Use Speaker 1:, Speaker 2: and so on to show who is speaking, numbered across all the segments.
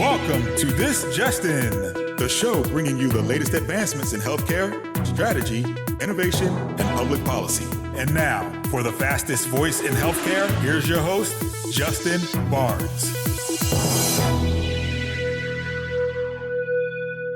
Speaker 1: Welcome to This Just In, the show bringing you the latest advancements in healthcare, strategy, innovation, and public policy. And now, for the fastest voice in healthcare, here's your host, Justin Barnes.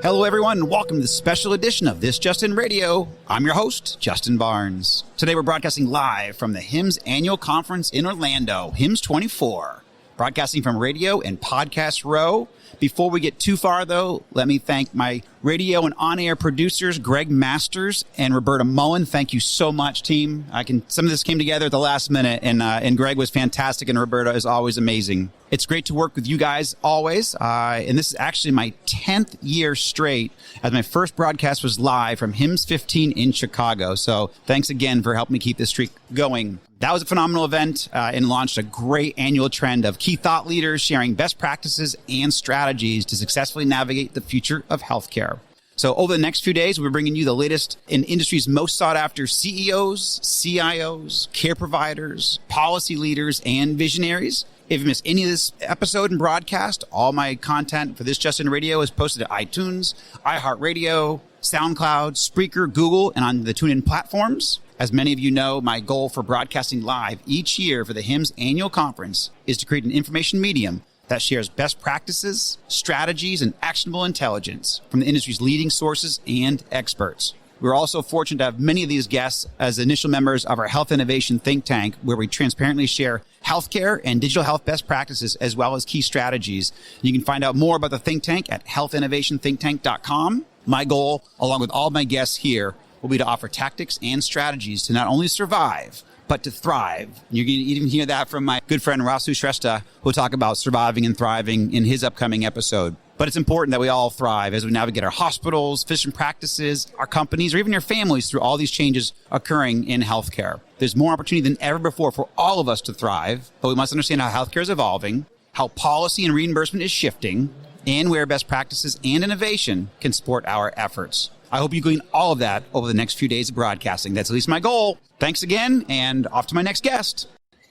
Speaker 2: Hello, everyone. Welcome to the special edition of This Just In Radio. I'm your host, Justin Barnes. Today, we're broadcasting live from the HIMSS annual conference in Orlando, HIMSS24. Broadcasting from Radio and Podcast Row. Before we get too far, though, let me thank my radio and on-air producers, Greg Masters and Roberta Mullen. Thank you so much, team. Some of this came together at the last minute, and Greg was fantastic, and Roberta is always amazing. It's great to work with you guys always, and this is actually my 10th year straight, as my first broadcast was live from HIMSS15 in Chicago. So thanks again for helping me keep this streak going. That was a phenomenal event and launched a great annual trend of key thought leaders sharing best practices and strategies to successfully navigate the future of healthcare. So over the next few days, we're bringing you the latest in industry's most sought after CEOs, CIOs, care providers, policy leaders, and visionaries. If you miss any of this episode and broadcast, all my content for This Just In Radio is posted at iTunes, iHeartRadio, SoundCloud, Spreaker, Google, and on the TuneIn platforms. As many of you know, my goal for broadcasting live each year for the HIMSS annual conference is to create an information medium that shares best practices, strategies, and actionable intelligence from the industry's leading sources and experts. We're also fortunate to have many of these guests as initial members of our health innovation think tank, where we transparently share healthcare and digital health best practices as well as key strategies. You can find out more about the think tank at healthinnovationthinktank.com. My goal, along with all my guests here, will be to offer tactics and strategies to not only survive, but to thrive. You're going to even hear that from my good friend Rasu Shrestha, who will talk about surviving and thriving in his upcoming episode. But it's important that we all thrive as we navigate our hospitals, physician practices, our companies, or even your families through all these changes occurring in healthcare. There's more opportunity than ever before for all of us to thrive, but we must understand how healthcare is evolving, how policy and reimbursement is shifting, and where best practices and innovation can support our efforts. I hope you glean all of that over the next few days of broadcasting. That's at least my goal. Thanks again, and off to my next guest.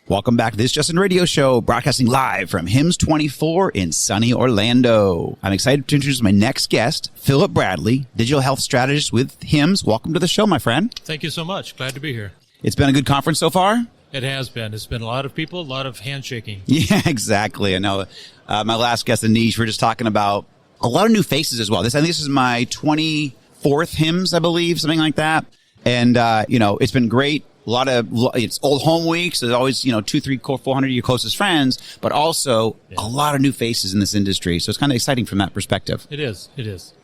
Speaker 2: Welcome back to This Just In Radio Show, broadcasting live from HIMSS24 in sunny Orlando. I'm excited to introduce my next guest, Philip Bradley, Digital Health Strategist with HIMSS. Welcome to the show, my friend.
Speaker 3: Thank you so much. Glad to be here.
Speaker 2: It's been a good conference so far?
Speaker 3: It has been. It's been a lot of people, a lot of handshaking.
Speaker 2: Yeah, exactly. I know. My last guest, Anish, we're just talking about a lot of new faces as well. I think this is my 24th HIMSS, I believe, something like that. And, it's been great. It's old home week, so there's always, 200, 300, 400 of your closest friends, but also a lot of new faces in this industry. So it's kind of exciting from that perspective.
Speaker 3: It is.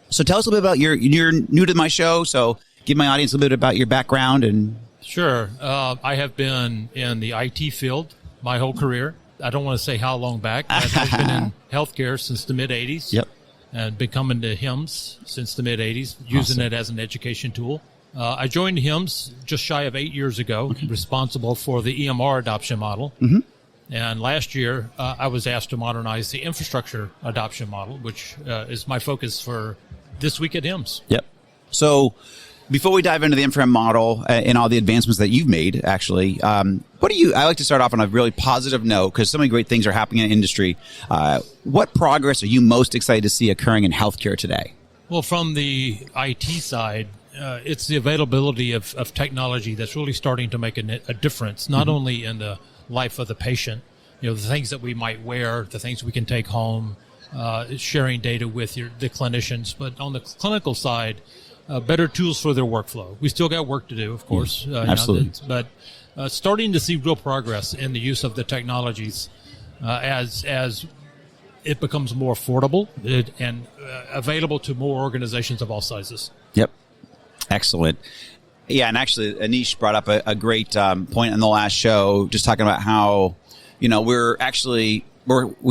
Speaker 2: So tell us a little bit about you're new to my show, so give my audience a little bit about your background and.
Speaker 3: Sure. I have been in the IT field my whole career. I don't want to say how long back, but I've been in healthcare since the mid-'80s.
Speaker 2: Yep.
Speaker 3: And been coming to HIMSS since the mid-'80s, using it as an education tool. I joined HIMSS just shy of 8 years ago, responsible for the EMR adoption model. Mm-hmm. And last year, I was asked to modernize the infrastructure adoption model, which is my focus for this week at HIMSS.
Speaker 2: Yep. So before we dive into the infra model and all the advancements that you've made, actually, I like to start off on a really positive note because so many great things are happening in the industry. What progress are you most excited to see occurring in healthcare today?
Speaker 3: Well, from the IT side, it's the availability of technology that's really starting to make a difference, not only in the life of the patient, the things that we might wear, the things we can take home, sharing data with the clinicians, but on the clinical side, better tools for their workflow. We still got work to do, of course.
Speaker 2: Absolutely.
Speaker 3: But starting to see real progress in the use of the technologies as it becomes more affordable and available to more organizations of all sizes.
Speaker 2: Yep. Excellent. Yeah, and actually, Anish brought up a great point in the last show, just talking about how, we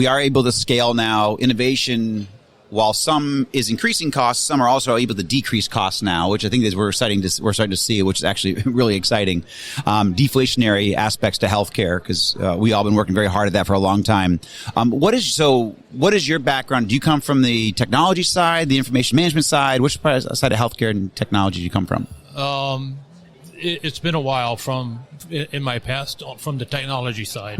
Speaker 2: are able to scale now innovation. While some is increasing costs, some are also able to decrease costs now, which I think is we're starting to see, which is actually really exciting. Deflationary aspects to healthcare, because we all been working very hard at that for a long time. What is your background? Do you come from the technology side, the information management side? Which side of healthcare and technology do you come from?
Speaker 3: It's been a while in my past from the technology side.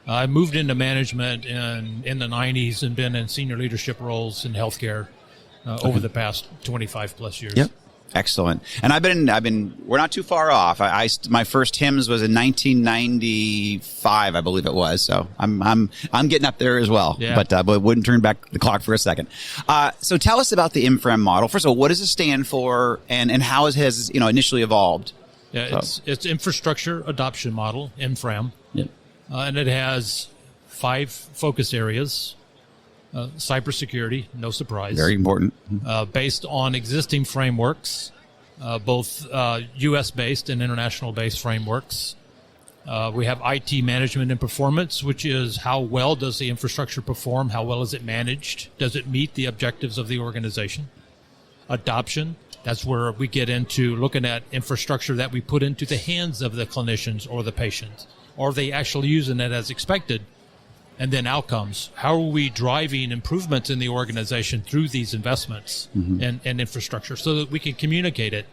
Speaker 3: I moved into management in the 90s and been in senior leadership roles in healthcare over the past 25 plus years.
Speaker 2: Yep. Excellent. And we're not too far off. My first HIMSS was in 1995, I believe it was. So I'm getting up there as well, but wouldn't turn back the clock for a second. So tell us about the IMFRAM model. First of all, what does it stand for and how it has, initially evolved?
Speaker 3: Yeah, it's Infrastructure Adoption Model, IMFRAM.
Speaker 2: Yep.
Speaker 3: And it has 5 focus areas. Cybersecurity, no surprise.
Speaker 2: Very important.
Speaker 3: Based on existing frameworks, both U.S.-based and international-based frameworks. We have IT management and performance, which is how well does the infrastructure perform? How well is it managed? Does it meet the objectives of the organization? Adoption, that's where we get into looking at infrastructure that we put into the hands of the clinicians or the patients. Are they actually using it as expected? And then outcomes. How are we driving improvements in the organization through these investments and infrastructure so that we can communicate it?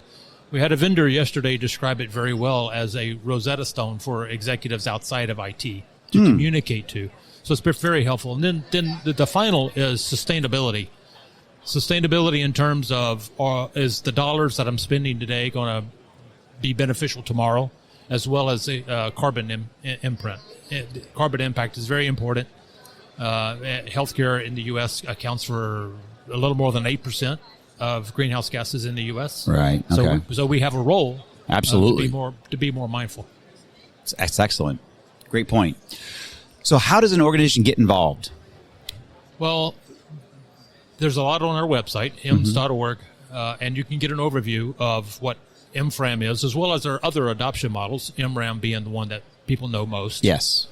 Speaker 3: We had a vendor yesterday describe it very well as a Rosetta Stone for executives outside of IT to communicate to. So it's been very helpful. And then the final is sustainability. Sustainability in terms of is the dollars that I'm spending today going to be beneficial tomorrow, as well as a carbon imprint. Carbon impact is very important. Healthcare in the U.S. accounts for a little more than 8% of greenhouse gases in the U.S.
Speaker 2: Right. Okay.
Speaker 3: So we have a role.
Speaker 2: Absolutely.
Speaker 3: To be more mindful.
Speaker 2: That's excellent. Great point. So how does an organization get involved?
Speaker 3: Well, there's a lot on our website, HIMSS.org, and you can get an overview of what IMFRAM is, as well as our other adoption models, IMRAM being the one that people know most.
Speaker 2: Yes.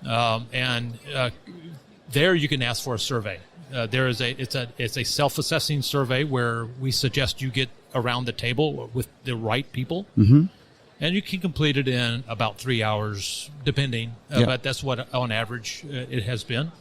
Speaker 3: There you can ask for a survey. It's a self-assessing survey where we suggest you get around the table with the right people, and you can complete it in about 3 hours, depending. But that's what on average it has been.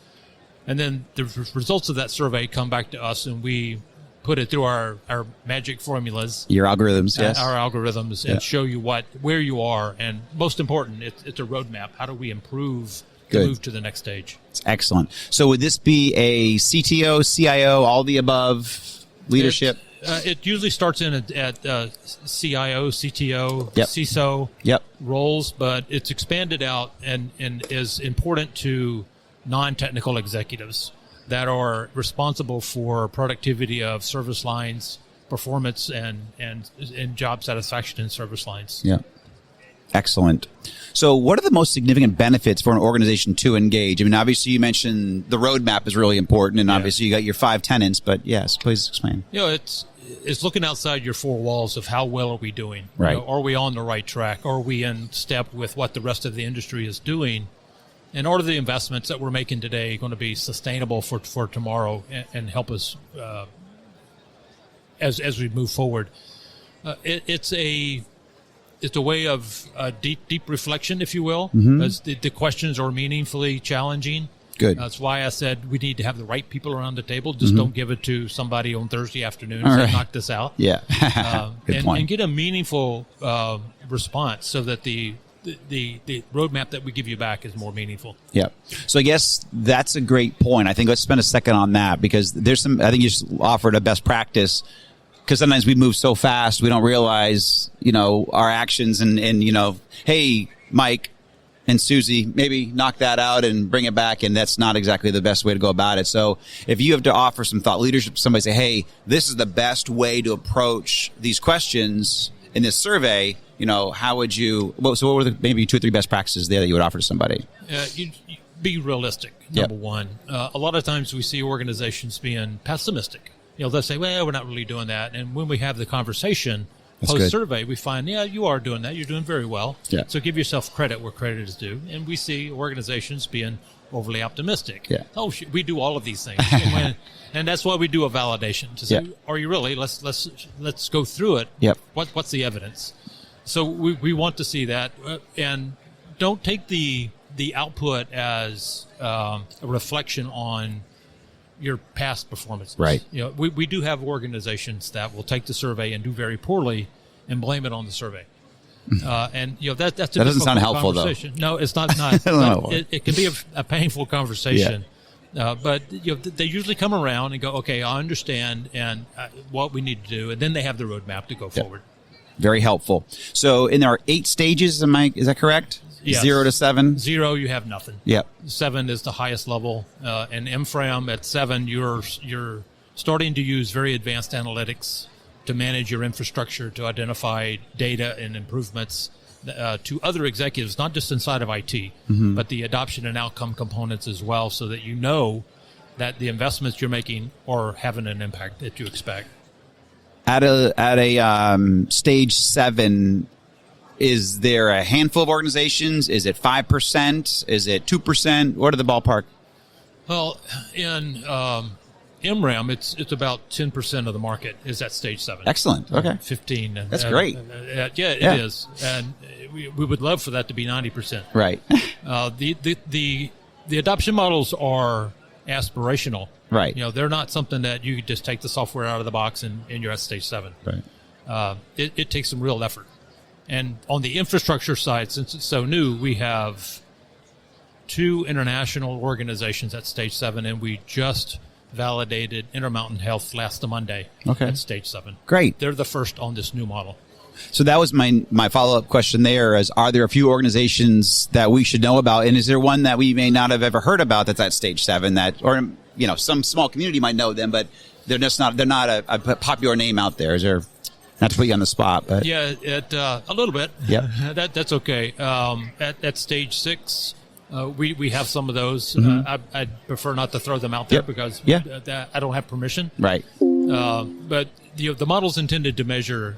Speaker 3: And then the results of that survey come back to us, and we put it through our magic formulas.
Speaker 2: Your algorithms, yes.
Speaker 3: Our algorithms, and show you where you are. And most important, it's a roadmap. How do we improve to move to the next stage?
Speaker 2: It's excellent. So would this be a CTO, CIO, all the above leadership?
Speaker 3: It usually starts in at CIO, CTO, CISO roles, but it's expanded out and is important to non-technical executives that are responsible for productivity of service lines, performance, and job satisfaction in service lines.
Speaker 2: Yeah. Excellent. So what are the most significant benefits for an organization to engage? I mean, obviously you mentioned the roadmap is really important, and obviously you got your 5 tenets, but yes, please explain.
Speaker 3: It's looking outside your 4 walls of how well are we doing?
Speaker 2: Right.
Speaker 3: Are we on the right track? Are we in step with what the rest of the industry is doing? And are the investments that we're making today going to be sustainable for tomorrow and help us as we move forward? It's a way of deep reflection, if you will, as the questions are meaningfully challenging.
Speaker 2: Good.
Speaker 3: That's why I said we need to have the right people around the table. Just don't give it to somebody on Thursday afternoon and say, knock this out.
Speaker 2: Yeah. Good point.
Speaker 3: And get a meaningful response so that the roadmap that we give you back is more meaningful.
Speaker 2: Yeah. So I guess that's a great point. I think let's spend a second on that, because there's I think you just offered a best practice, because sometimes we move so fast, we don't realize, our actions and hey, Mike and Susie, maybe knock that out and bring it back. And that's not exactly the best way to go about it. So if you have to offer some thought leadership, somebody say, hey, this is the best way to approach these questions in this survey, how would you, what were the maybe 2 or 3 best practices there that you would offer to somebody?
Speaker 3: You be realistic, number one. A lot of times we see organizations being pessimistic. They'll say, well, we're not really doing that. And when we have the conversation post-survey, we find, you are doing that. You're doing very well. Yeah. So give yourself credit where credit is due. And we see organizations being overly optimistic.
Speaker 2: Yeah.
Speaker 3: Oh, we do all of these things. And that's why we do a validation to say, are you really? Let's go through it.
Speaker 2: Yep.
Speaker 3: What's the evidence? So we want to see that, and don't take the output as a reflection on your past performances.
Speaker 2: Right.
Speaker 3: We do have organizations that will take the survey and do very poorly and blame it on the survey. And that's
Speaker 2: that doesn't sound helpful, though.
Speaker 3: No, it's not. But it can be a painful conversation. But they usually come around and go, okay, I understand and what we need to do, and then they have the roadmap to go forward.
Speaker 2: Very helpful. So, in our 8 stages, is that correct?
Speaker 3: Yes.
Speaker 2: 0 to 7.
Speaker 3: 0, you have nothing.
Speaker 2: Yep.
Speaker 3: 7 is the highest level, and MFRAM at 7, you're starting to use very advanced analytics to manage your infrastructure, to identify data and improvements to other executives, not just inside of IT, but the adoption and outcome components as well, so that you know that the investments you're making are having an impact that you expect.
Speaker 2: At a stage 7, is there a handful of organizations? Is it 5%? Is it 2%? What are the ballpark?
Speaker 3: Well, in MRAM, it's about 10% of the market is at stage 7.
Speaker 2: Excellent. Okay.
Speaker 3: 15.
Speaker 2: That's great.
Speaker 3: It is. And we would love for that to be 90%.
Speaker 2: Right.
Speaker 3: The adoption models are aspirational.
Speaker 2: Right.
Speaker 3: They're not something that you just take the software out of the box and you're at stage 7.
Speaker 2: Right.
Speaker 3: It takes some real effort. And on the infrastructure side, since it's so new, we have 2 international organizations at stage 7, and we just validated Intermountain Health last Monday at stage 7.
Speaker 2: Great.
Speaker 3: They're the first on this new model.
Speaker 2: So that was my follow-up question there is, are there a few organizations that we should know about? And is there one that we may not have ever heard about that's at stage 7 some small community might know them, but they're not a popular name out there? Is there, not to put you on the spot, but
Speaker 3: yeah, a little bit.
Speaker 2: Yeah.
Speaker 3: That's okay. At stage 6, we have some of those. I'd prefer not to throw them out there because I don't have permission.
Speaker 2: Right.
Speaker 3: But the model's intended to measure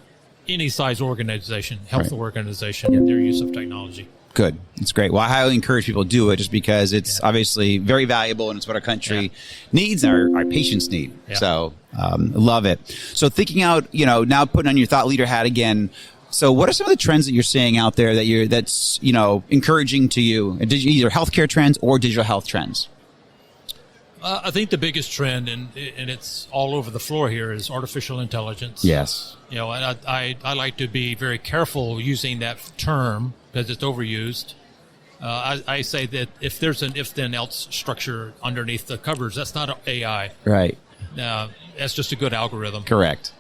Speaker 3: any size organization, health organization, and their use of technology.
Speaker 2: Good. It's great. Well, I highly encourage people to do it just because it's obviously very valuable and it's what our country needs and our patients need. Yeah. So, love it. So thinking out, now putting on your thought leader hat again. So what are some of the trends that you're seeing out there that's encouraging to you? Either healthcare trends or digital health trends?
Speaker 3: I think the biggest trend, and it's all over the floor here, is artificial intelligence.
Speaker 2: Yes.
Speaker 3: I like to be very careful using that term because it's overused. I say that if there's an if-then-else structure underneath the covers, that's not AI.
Speaker 2: Right.
Speaker 3: That's just a good algorithm.
Speaker 2: Correct.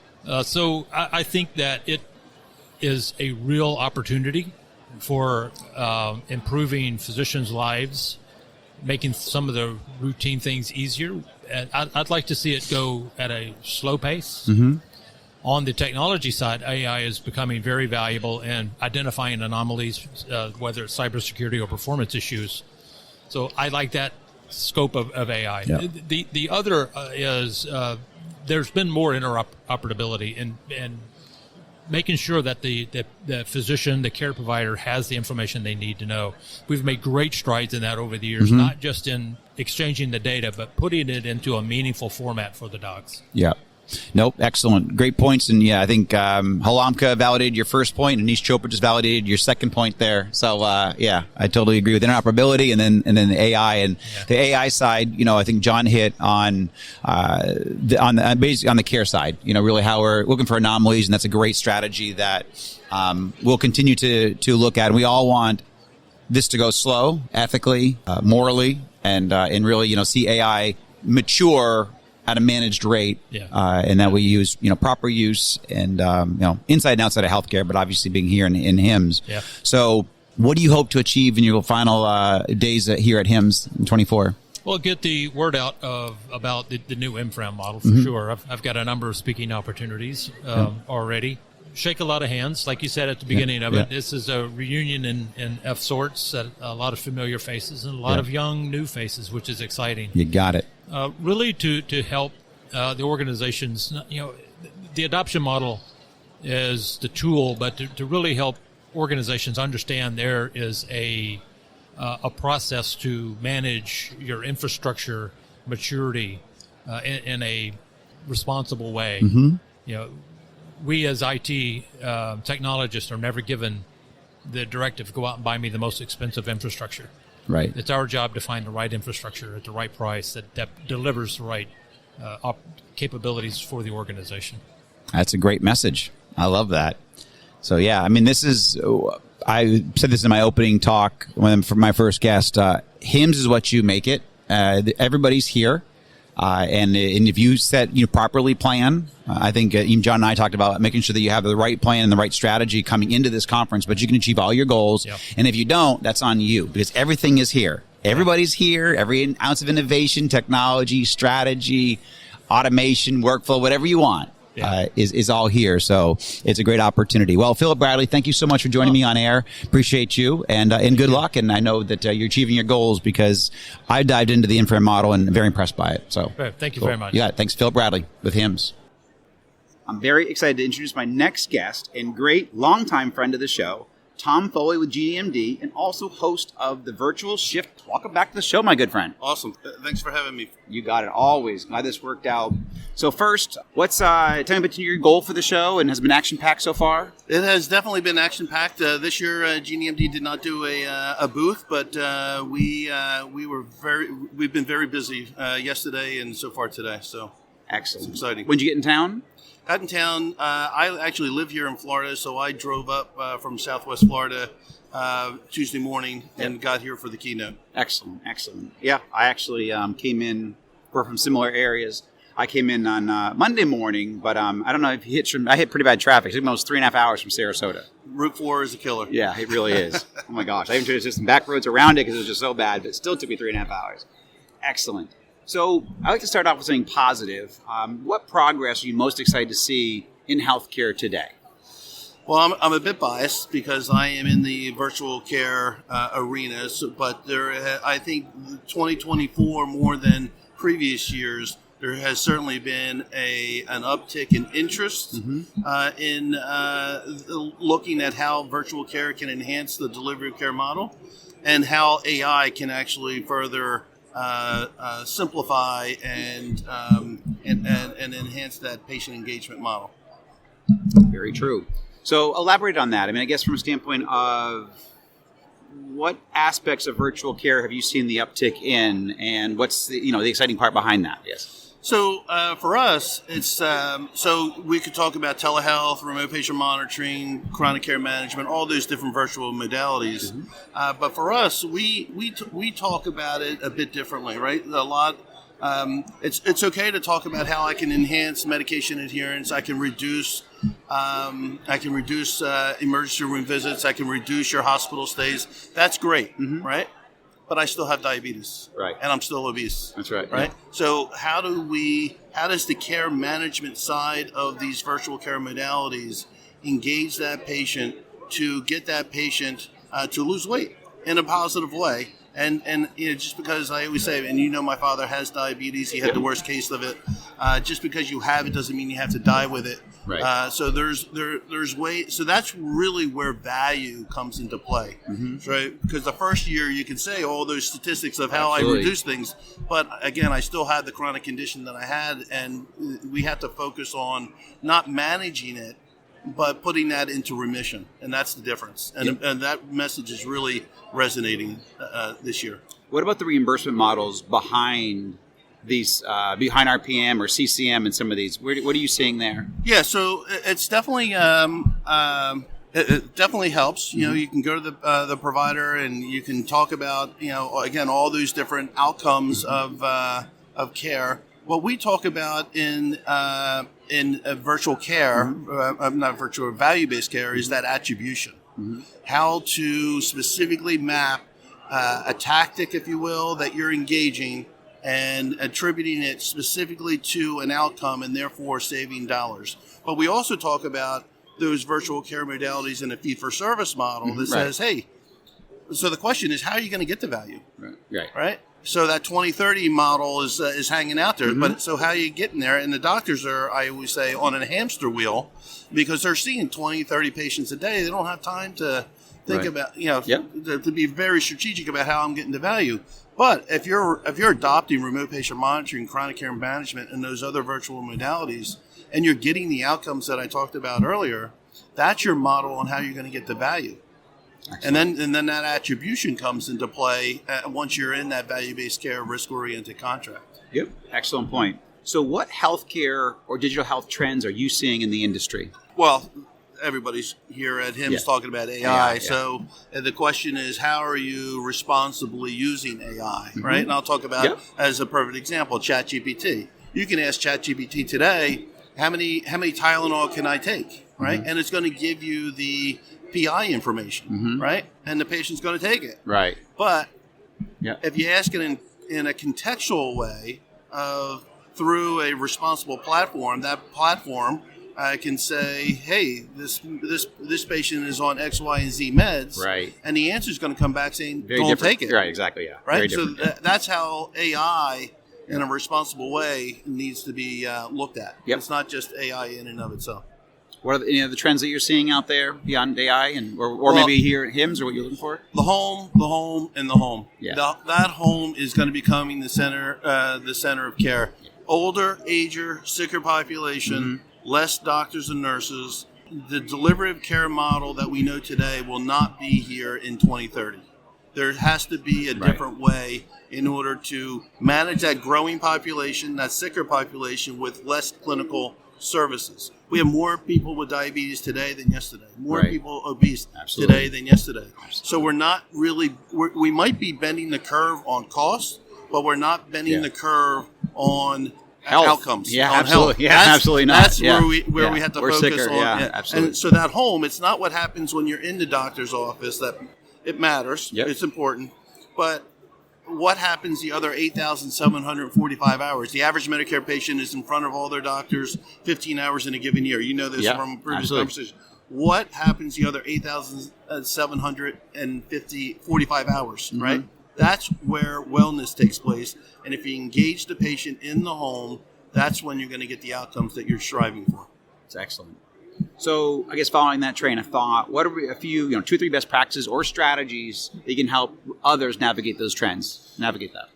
Speaker 3: So I think that it is a real opportunity for improving physicians' lives, making some of the routine things easier. I'd like to see it go at a slow pace. Mm-hmm. On the technology side, AI is becoming very valuable in identifying anomalies, whether it's cybersecurity or performance issues. So I like that scope of AI. Yeah. The other is there's been more interoperability and making sure that the physician, the care provider, has the information they need to know. We've made great strides in that over the years, not just in exchanging the data, but putting it into a meaningful format for the docs.
Speaker 2: Yeah. Nope. Excellent. Great points. And I think Halamka validated your first point and Anish Chopra just validated your second point there. So, I totally agree with interoperability and then the AI and the AI side, I think John hit on basically on the care side, really how we're looking for anomalies. And that's a great strategy that we'll continue to look at. And we all want this to go slow, ethically, morally, and really, see AI mature at a managed rate, and that we use, proper use and, inside and outside of healthcare, but obviously being here in HIMSS. Yeah. So what do you hope to achieve in your final days here at HIMSS in 24?
Speaker 3: Well, get the word out about the new MFRAM model for sure. I've got a number of speaking opportunities already. Shake a lot of hands, like you said at the beginning of it. This is a reunion of sorts, a lot of familiar faces and a lot of young new faces, which is exciting.
Speaker 2: You got it.
Speaker 3: Really to help the organizations, the adoption model is the tool, but to really help organizations understand there is a process to manage your infrastructure maturity in a responsible way. We as IT technologists are never given the directive, go out and buy me the most expensive infrastructure.
Speaker 2: Right.
Speaker 3: It's our job to find the right infrastructure at the right price that delivers the right capabilities for the organization.
Speaker 2: That's a great message. I love that. So, yeah, I mean, this is, I said this in my opening talk for my first guest. HIMSS is what you make it. Everybody's here. And if you properly plan, I think even John and I talked about making sure that you have the right plan and the right strategy coming into this conference, but you can achieve all your goals. Yep. And if you don't, that's on you, because everything is here. Everybody's here. Every ounce of innovation, technology, strategy, automation, workflow, whatever you want. Is all here. So it's a great opportunity. Well, Philip Bradley, thank you so much for joining me on air. Appreciate you, and good luck. And I know that you're achieving your goals, because I dived into the infrared model and very impressed by it. So
Speaker 3: thank you very much.
Speaker 2: Yeah, thanks, Philip Bradley with HIMSS. I'm very excited to introduce my next guest and great longtime friend of the show, Tom Foley with GenieMD, and also host of the Virtual Shift. Welcome back to the show, my good friend.
Speaker 4: Awesome. Thanks for having me.
Speaker 2: You got it. Always. Glad this worked out. So first, tell me about your goal for the show, and has it been action-packed so far?
Speaker 4: It has definitely been action-packed. This year, GenieMD did not do a booth, but we've been very busy yesterday and so far today. So
Speaker 2: excellent.
Speaker 4: It's exciting.
Speaker 2: When'd you get in town?
Speaker 4: Got in town. I actually live here in Florida, so I drove up from Southwest Florida Tuesday morning and got here for the keynote.
Speaker 2: Excellent. Yeah, I actually came in. We're from similar areas. I came in on Monday morning, but I don't know if I hit pretty bad traffic. It took almost 3.5 hours from Sarasota.
Speaker 4: Route 4 is a killer.
Speaker 2: Yeah, it really is. Oh my gosh. I even tried to do some back roads around it because it was just so bad, but it still took me 3.5 hours. Excellent. So I like to start off with something positive. What progress are you most excited to see in healthcare today?
Speaker 4: Well, I'm a bit biased because I am in the virtual care arena, but I think 2024, more than previous years, there has certainly been an uptick in interest in looking at how virtual care can enhance the delivery of care model, and how AI can actually further simplify and enhance that patient engagement model.
Speaker 2: Very true. So elaborate on that. I mean, I guess from a standpoint of what aspects of virtual care have you seen the uptick in, and what's the exciting part behind that? Yes.
Speaker 4: So for us, it's so we could talk about telehealth, remote patient monitoring, chronic care management, all those different virtual modalities. But for us, we talk about it a bit differently, right? A lot. It's okay to talk about how I can enhance medication adherence. I can reduce emergency room visits. I can reduce your hospital stays. That's great, right? But I still have diabetes,
Speaker 2: right?
Speaker 4: And I'm still obese.
Speaker 2: That's right.
Speaker 4: Right. Yeah. So how does the care management side of these virtual care modalities engage that patient to get that patient to lose weight in a positive way? And just because I always say, and my father has diabetes, he had the worst case of it. Just because you have it doesn't mean you have to die with it.
Speaker 2: Right.
Speaker 4: So there's ways. So that's really where value comes into play, right? Because the first year you can say all those statistics of how I reduce things, but again, I still had the chronic condition that I had, and we have to focus on not managing it, but putting that into remission, and that's the difference. And that message is really resonating this year.
Speaker 2: What about the reimbursement models behind these, behind RPM or CCM and some of these? What are you seeing there?
Speaker 4: Yeah, so it's definitely it definitely helps. You can go to the provider and you can talk about again all those different outcomes of care. What we talk about in virtual care, not virtual, value-based care, is that attribution. How to specifically map a tactic, if you will, that you're engaging and attributing it specifically to an outcome and therefore saving dollars. But we also talk about those virtual care modalities in a fee-for-service model that says, hey, so the question is, how are you going to get the value? Right? So that 2030 model is hanging out there. But so how are you getting there? And the doctors are, I always say, on a hamster wheel because they're seeing 20, 30 patients a day. They don't have time to think about, to be very strategic about how I'm getting the value. But if you're adopting remote patient monitoring, chronic care management, and those other virtual modalities, and you're getting the outcomes that I talked about earlier, that's your model on how you're going to get the value. Excellent. And then that attribution comes into play once you're in that value-based care, risk-oriented contract.
Speaker 2: Yep. Excellent point. So what healthcare or digital health trends are you seeing in the industry?
Speaker 4: Well, everybody's here at HIMSS
Speaker 2: Yeah.
Speaker 4: talking about AI.
Speaker 2: AI, yeah.
Speaker 4: So the question is, how are you responsibly using AI, right? And I'll talk about, as a perfect example, ChatGPT. You can ask ChatGPT today, how many Tylenol can I take, right? And it's going to give you the PI information, right? And the patient's going to take it.
Speaker 2: Right.
Speaker 4: But
Speaker 2: Yeah.
Speaker 4: if you ask it in a contextual way through a responsible platform, that platform can say, hey, this patient is on X, Y, and Z meds.
Speaker 2: Right.
Speaker 4: And the answer is going to come back saying,
Speaker 2: Very
Speaker 4: don't
Speaker 2: different.
Speaker 4: take it.
Speaker 2: Right, exactly, yeah.
Speaker 4: Right?
Speaker 2: Very
Speaker 4: So
Speaker 2: different.
Speaker 4: that's how AI, in a responsible way, needs to be looked at.
Speaker 2: Yep.
Speaker 4: It's not just AI in and of itself.
Speaker 2: What are any of the trends that you're seeing out there beyond AI, or maybe here at HIMSS, or what you're looking for?
Speaker 4: The home, and the home.
Speaker 2: Yeah.
Speaker 4: That home is going to be becoming the center of care. Older, ager, sicker population, less doctors and nurses. The delivery of care model that we know today will not be here in 2030. There has to be a different way in order to manage that growing population, that sicker population, with less clinical services. We have more people with diabetes today than yesterday. More people obese today than yesterday. So we're not really, we might be bending the curve on cost, but we're not bending the curve on
Speaker 2: Health.
Speaker 4: outcomes.
Speaker 2: Yeah,
Speaker 4: on
Speaker 2: absolutely.
Speaker 4: health.
Speaker 2: Yeah, absolutely not.
Speaker 4: That's where we have to
Speaker 2: We're
Speaker 4: focus
Speaker 2: sicker.
Speaker 4: on.
Speaker 2: Yeah, absolutely.
Speaker 4: And so that home, it's not what happens when you're in the doctor's office that it matters.
Speaker 2: Yep.
Speaker 4: It's important. But what happens the other 8,745 hours? The average Medicare patient is in front of all their doctors 15 hours in a given year. You know this from previous conversation. What happens the other 8,745 hours, right? That's where wellness takes place. And if you engage the patient in the home, that's when you're going to get the outcomes that you're striving for.
Speaker 2: It's excellent. So I guess following that train of thought, what are a few, 2 or 3 best practices or strategies that you can help others navigate those trends, navigate that?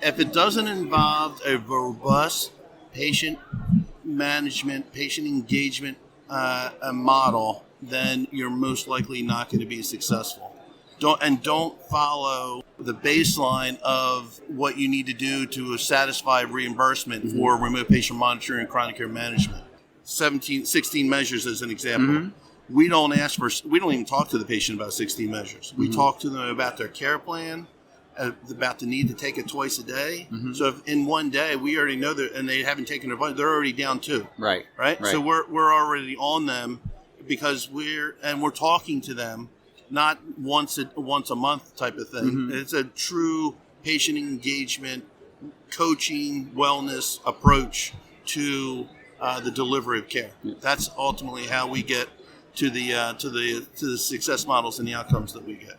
Speaker 4: If it doesn't involve a robust patient management, patient engagement model, then you're most likely not going to be successful. Don't follow the baseline of what you need to do to satisfy reimbursement for remote patient monitoring and chronic care management. 16 measures as an example. We don't even talk to the patient about 16 measures. We talk to them about their care plan, about the need to take it twice a day. So if in one day we already know that, and they haven't taken their vitamin, they're already down 2. Right. So we're already on them because we're talking to them, not once a month type of thing. It's a true patient engagement, coaching, wellness approach to the delivery of care. That's ultimately how we get to the success models and the outcomes that we get.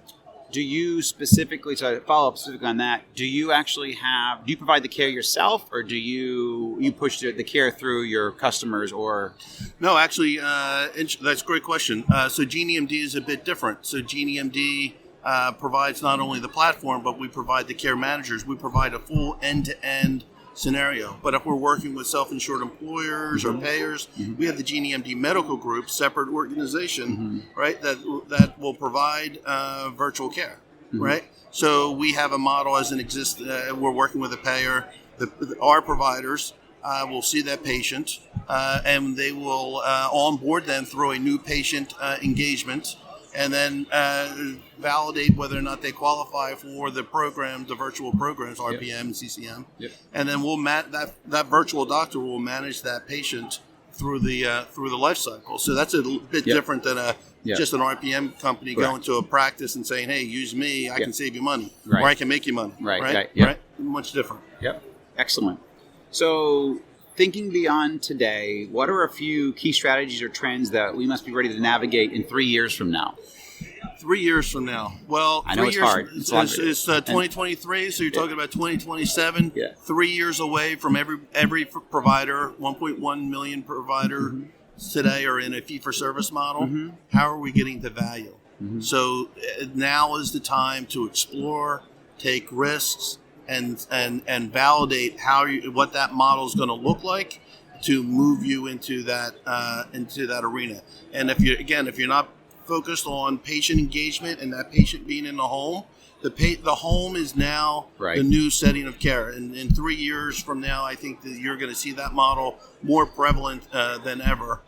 Speaker 2: Do you specifically, so to follow up specifically on that, do you provide the care yourself, or do you push the care through your customers, or?
Speaker 4: No, actually, that's a great question. So GenieMD is a bit different. So GenieMD provides not only the platform, but we provide the care managers. We provide a full end-to-end scenario. But if we're working with self-insured employers or payers, we have the GenieMD medical group, separate organization, right, that will provide virtual care, right? So we have a model as we're working with a payer. Our providers will see that patient and they will onboard them through a new patient engagement, and then validate whether or not they qualify for the program, the virtual programs, RPM and CCM. And then that virtual doctor will manage that patient through the life cycle. So that's a bit different than just an RPM company going to a practice and saying, "Hey, use me. I can save you money, or I can make you money." Right. Much different.
Speaker 2: Excellent. So, thinking beyond today, what are a few key strategies or trends that we must be ready to navigate in 3 years from now?
Speaker 4: 3 years from now. Well,
Speaker 2: I know it's hard.
Speaker 4: It's 2023, so you're talking about 2027. 3 years away from every provider. 1.1 million providers today are in a fee-for-service model. How are we getting the value? So now is the time to explore, take risks, and validate what that model is going to look like to move you into that arena. And if you're not focused on patient engagement and that patient being in the home, the home is now the new setting of care. And in 3 years from now, I think that you're going to see that model more prevalent than ever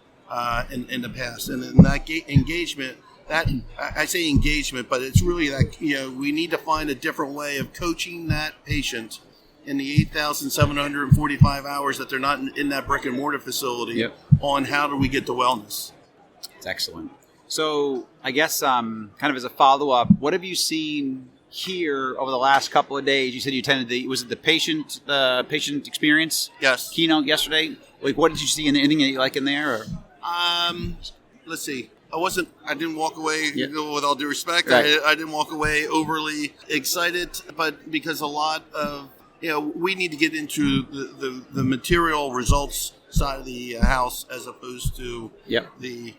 Speaker 4: in the past. And in that engagement, that I say engagement, but it's really that we need to find a different way of coaching that patient in the 8,745 hours that they're not in that brick and mortar facility on how do we get to wellness.
Speaker 2: That's excellent. So I guess kind of as a follow-up, what have you seen here over the last couple of days? You said you attended was it the patient experience?
Speaker 4: Yes.
Speaker 2: Keynote yesterday? Like, what did you see? Anything that you like in there? Or?
Speaker 4: Let's see. I didn't walk away, with all due respect,
Speaker 2: right.
Speaker 4: I didn't walk away overly excited, but because a lot of, we need to get into the material results side of the house as opposed to the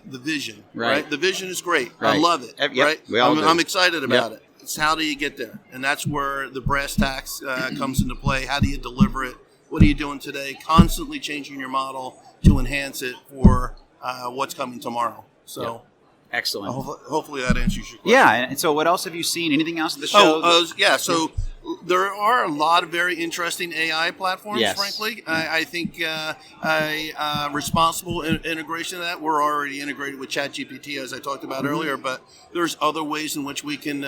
Speaker 4: vision, right? The vision is great.
Speaker 2: Right.
Speaker 4: I love it, right? I'm excited about it. It's how do you get there? And that's where the brass tacks comes into play. How do you deliver it? What are you doing today? Constantly changing your model to enhance it for what's coming tomorrow. So,
Speaker 2: excellent.
Speaker 4: Hopefully that answers your question.
Speaker 2: Yeah. And so, what else have you seen? Anything else at the show?
Speaker 4: So there are a lot of very interesting AI platforms.
Speaker 2: Yes.
Speaker 4: Frankly, I think responsible integration of that. We're already integrated with ChatGPT, as I talked about earlier. But there's other ways in which we can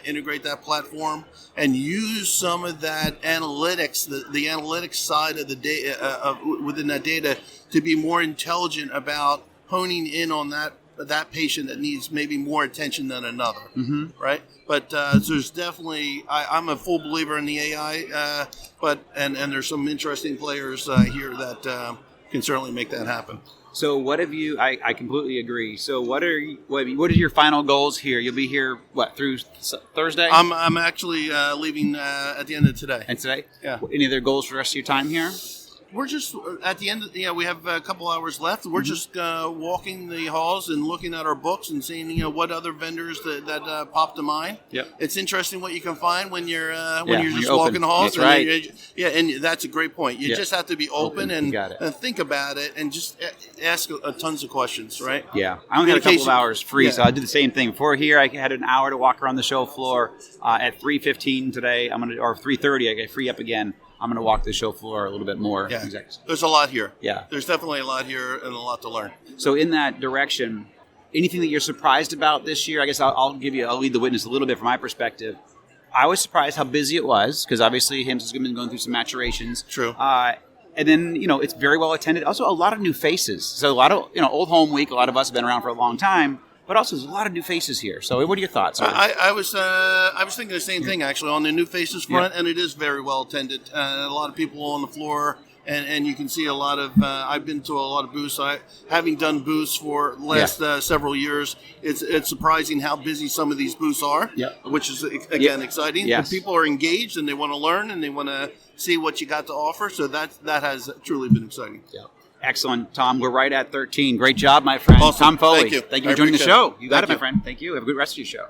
Speaker 4: integrate that platform and use some of that analytics, the analytics side of the data within that data, to be more intelligent about honing in on that patient that needs maybe more attention than another, right? But there's definitely, I'm a full believer in the AI, and there's some interesting players here that can certainly make that happen.
Speaker 2: So what have you? I completely agree. So what are your final goals here? You'll be here through Thursday?
Speaker 4: I'm actually leaving at the end of today.
Speaker 2: And today?
Speaker 4: Yeah.
Speaker 2: Any other goals for the rest of your time here?
Speaker 4: We're just at the end. We have a couple hours left. We're just walking the halls and looking at our books and seeing what other vendors that pop to mind.
Speaker 2: Yep.
Speaker 4: It's interesting what you can find when you're just
Speaker 2: open.
Speaker 4: walking the halls.
Speaker 2: That's right.
Speaker 4: And that's a great point. You just have to be open and think about it and just ask tons of questions. Right.
Speaker 2: Yeah. I only had a couple of hours free, so I did the same thing. Before here, I had an hour to walk around the show floor. At 3:15 today, or 3:30, I get free up again. I'm going to walk the show floor a little bit more.
Speaker 4: Yeah. Exactly. There's a lot here.
Speaker 2: Yeah.
Speaker 4: There's definitely a lot here and a lot to learn.
Speaker 2: So in that direction, anything that you're surprised about this year? I guess I'll lead the witness a little bit from my perspective. I was surprised how busy it was because obviously HIMSS has been going through some maturations.
Speaker 4: True.
Speaker 2: And then, it's very well attended. Also, a lot of new faces. So a lot of, Old Home Week, a lot of us have been around for a long time. But also, there's a lot of new faces here. So, what are your thoughts?
Speaker 4: I was thinking the same thing actually on the new faces front, and it is very well attended. A lot of people on the floor, and you can see a lot of. I've been to a lot of booths. Having done booths for the last several years, it's surprising how busy some of these booths are. Which is again exciting.
Speaker 2: Yes.
Speaker 4: But people are engaged and they want to learn and they want to see what you got to offer. So that has truly been exciting.
Speaker 2: Yeah. Excellent, Tom. We're right at 13. Great job, my friend.
Speaker 4: Awesome.
Speaker 2: Tom Foley.
Speaker 4: Thank you.
Speaker 2: Thank you for joining the show. You got it, my friend. Thank you. Have a good rest of your show.